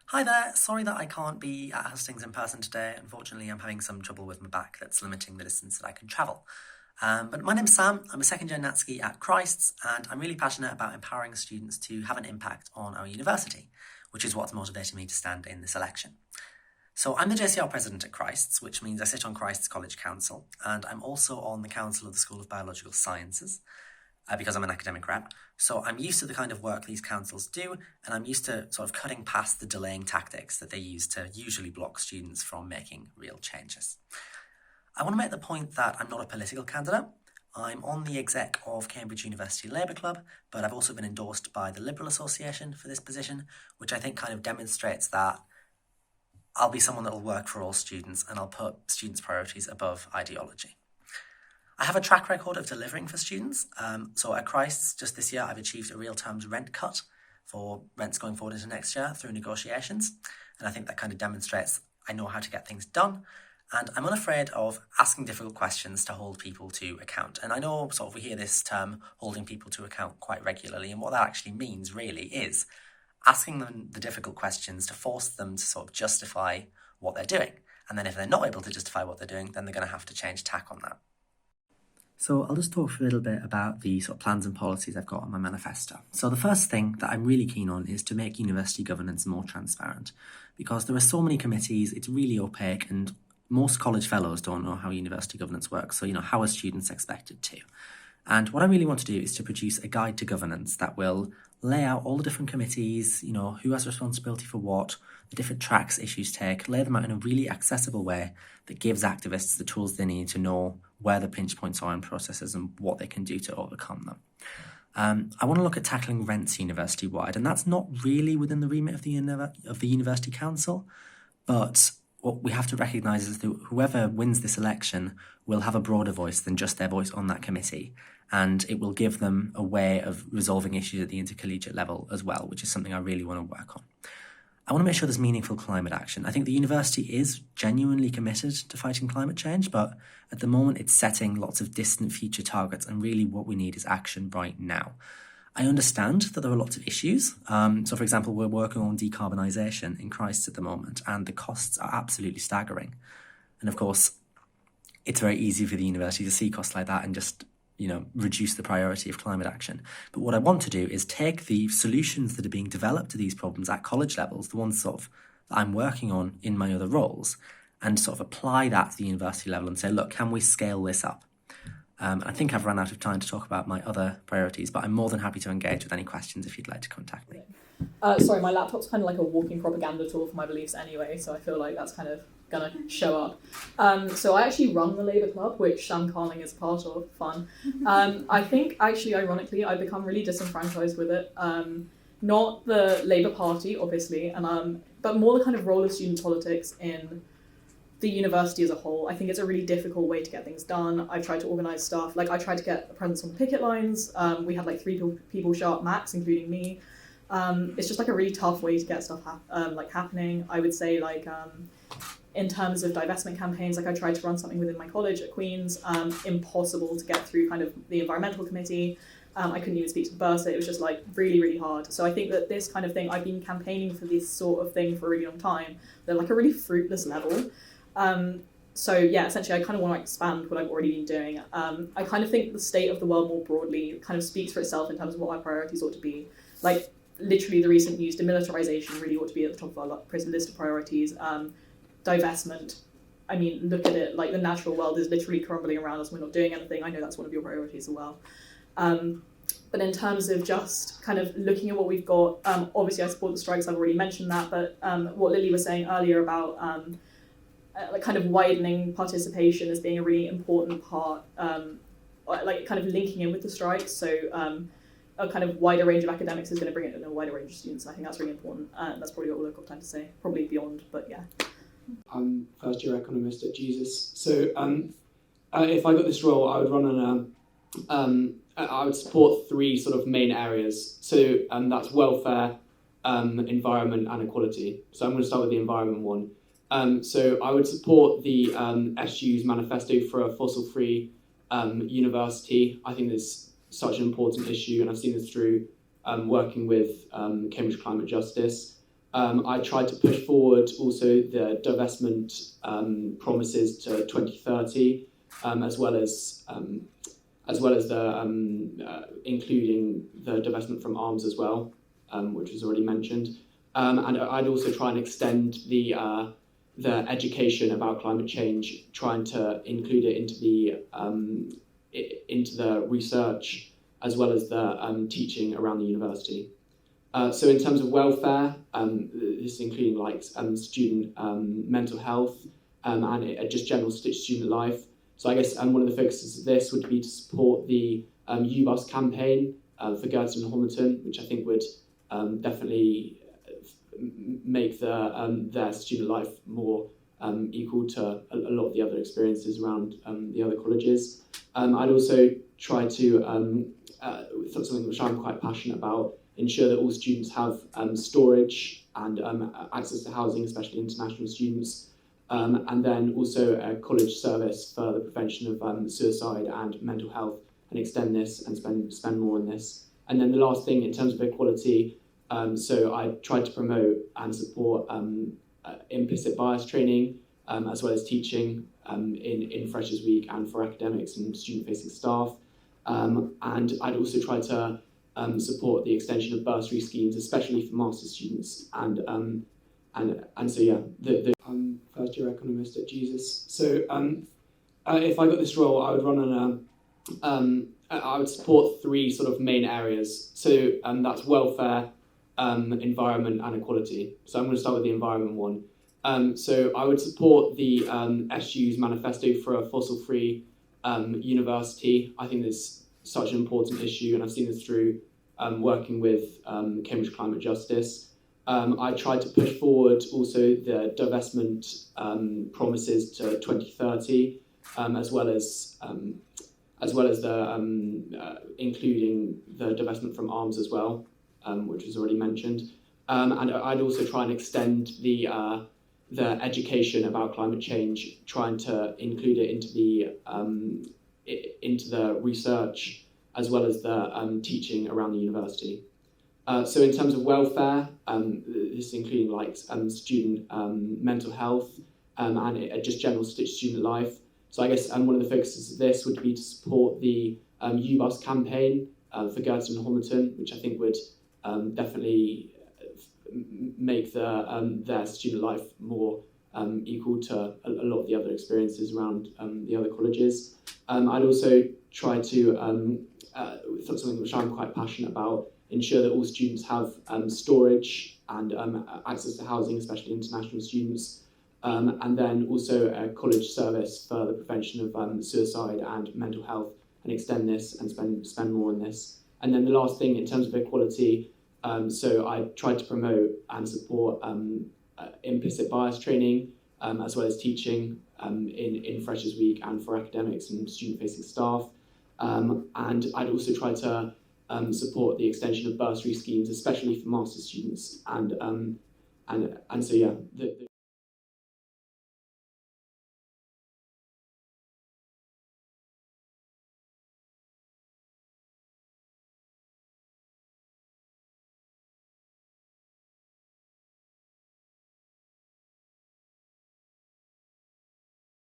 Hi there, sorry that I can't be at Hustings in person today. Unfortunately, I'm having some trouble with my back that's limiting the distance that I can travel. But my name's Sam, I'm a second year Natski at Christ's, and I'm really passionate about empowering students to have an impact on our university, which is what's motivated me to stand in this election. So I'm the JCR president at Christ's, which means I sit on Christ's College Council, and I'm also on the Council of the School of Biological Sciences, because I'm an academic rep. So I'm used to the kind of work these councils do, and I'm used to sort of cutting past the delaying tactics that they use to usually block students from making real changes. I want to make the point that I'm not a political candidate. I'm on the exec of Cambridge University Labour Club, but I've also been endorsed by the Liberal Association for this position, which I think kind of demonstrates that I'll be someone that will work for all students and I'll put students' priorities above ideology. I have a track record of delivering for students. So at Christ's, just this year, I've achieved a real terms rent cut for rents going forward into next year through negotiations. And I think that kind of demonstrates I know how to get things done. And I'm unafraid of asking difficult questions to hold people to account. And I know sort of we hear this term holding people to account quite regularly. And what that actually means really is asking them the difficult questions to force them to sort of justify what they're doing. And then if they're not able to justify what they're doing, then they're going to have to change tack on that. So I'll just talk for a little bit about the sort of plans and policies I've got on my manifesto. So the first thing that I'm really keen on is to make university governance more transparent, because there are so many committees, it's really opaque, and most college fellows don't know how university governance works. So, how are students expected to? And what I really want to do is to produce a guide to governance that will lay out all the different committees, who has responsibility for what, the different tracks issues take, lay them out in a really accessible way that gives activists the tools they need to know where the pinch points are in processes and what they can do to overcome them. I want to look at tackling rents university-wide, and that's not really within the remit of the University Council, but what we have to recognise is that whoever wins this election will have a broader voice than just their voice on that committee, and it will give them a way of resolving issues at the intercollegiate level as well, which is something I really want to work on. I want to make sure there's meaningful climate action. I think the university is genuinely committed to fighting climate change, but at the moment it's setting lots of distant future targets, and really what we need is action right now. I understand that there are lots of issues. So, for example, we're working on decarbonisation in Christ's at the moment, and the costs are absolutely staggering. And of course, it's very easy for the university to see costs like that and just reduce the priority of climate action. But what I want to do is take the solutions that are being developed to these problems at college levels, the ones that I'm working on in my other roles, and sort of apply that to the university level and say, look, can we scale this up? I think I've run out of time to talk about my other priorities, but I'm more than happy to engage with any questions if you'd like to contact me. Sorry, my laptop's kind of like a walking propaganda tool for my beliefs anyway, so I feel like that's kind of gonna show up. So I actually run the Labour Club, which Sam Carling is part of. Fun. I think actually, ironically, I've become really disenfranchised with it. Not the Labour Party, obviously, but more the kind of role of student politics in the university as a whole. I think it's a really difficult way to get things done. I've tried to organise stuff. Like I tried to get a presence on the picket lines. We had like 3 people show up max, including me. It's just like a really tough way to get stuff happening. I would say in terms of divestment campaigns, I tried to run something within my college at Queen's. Impossible to get through kind of the environmental committee. I couldn't even speak to the bursar. It was just really, really hard. So I think that this kind of thing, I've been campaigning for this sort of thing for a really long time. They're like a really fruitless level. So yeah, essentially I kind of want to expand what I've already been doing. I kind of think the state of the world more broadly kind of speaks for itself in terms of what our priorities ought to be. Like literally the recent news, demilitarization really ought to be at the top of our list of priorities. Divestment, I mean, look at it, like the natural world is literally crumbling around us, we're not doing anything. I know that's one of your priorities as well. But in terms of just kind of looking at what we've got, obviously I support the strikes, I've already mentioned that, but what Lily was saying earlier about kind of widening participation as being a really important part, like kind of linking in with the strikes. So a kind of wider range of academics is going to bring it in a wider range of students. I think that's really important. That's probably all I've got time to say. Probably beyond, but yeah. I'm first year economist at Jesus. So if I got this role, I would run I would support 3 sort of main areas. So that's welfare, environment, and equality. So I'm going to start with the environment one. So I would support the SU's manifesto for a fossil-free university. I think it's such an important issue, and I've seen this through working with Cambridge Climate Justice. I tried to push forward also the divestment promises to 2030, as well as the including the divestment from arms as well, which was already mentioned. And I'd also try and extend the education about climate change, trying to include it into the research as well as the teaching around the university. So in terms of welfare, this is including like student mental health and just general student life. So I guess one of the focuses of this would be to support the U-Bus campaign for Girton and Homerton, which I think would definitely make their student life more equal to a lot of the other experiences around the other colleges. I'd also try to, something which I'm quite passionate about, ensure that all students have storage and access to housing, especially international students, and then also a college service for the prevention of suicide and mental health, and extend this and spend more on this. And then the last thing in terms of equality, so I tried to promote and support implicit bias training, as well as teaching in Freshers Week and for academics and student-facing staff. And I'd also try to support the extension of bursary schemes, especially for master's students. And so yeah, I'm first year economist at Jesus. So if I got this role, I would run I would support three sort of main areas. So that's welfare, environment, and equality. So I'm going to start with the environment one. So I would support the SU's manifesto for a fossil-free university. I think there's such an important issue, and I've seen this through working with Cambridge Climate Justice. I tried to push forward also the divestment promises to 2030, as well as the including the divestment from arms as well, which was already mentioned. And I'd also try and extend the education about climate change, trying to include it into the research as well as the teaching around the university. So in terms of welfare, this is including like student mental health and just general student life. So I guess one of the focuses of this would be to support the U-Bus campaign for Girton and Homerton, which I think would definitely make their student life more equal to a lot of the other experiences around the other colleges. I'd also try to, something which I'm quite passionate about, ensure that all students have storage and access to housing, especially international students, and then also a college service for the prevention of suicide and mental health, and extend this and spend more on this. And then the last thing in terms of equality, so I tried to promote and support implicit bias training, as well as teaching in Freshers Week and for academics and student-facing staff. And I'd also try to support the extension of bursary schemes, especially for master's students. And so yeah,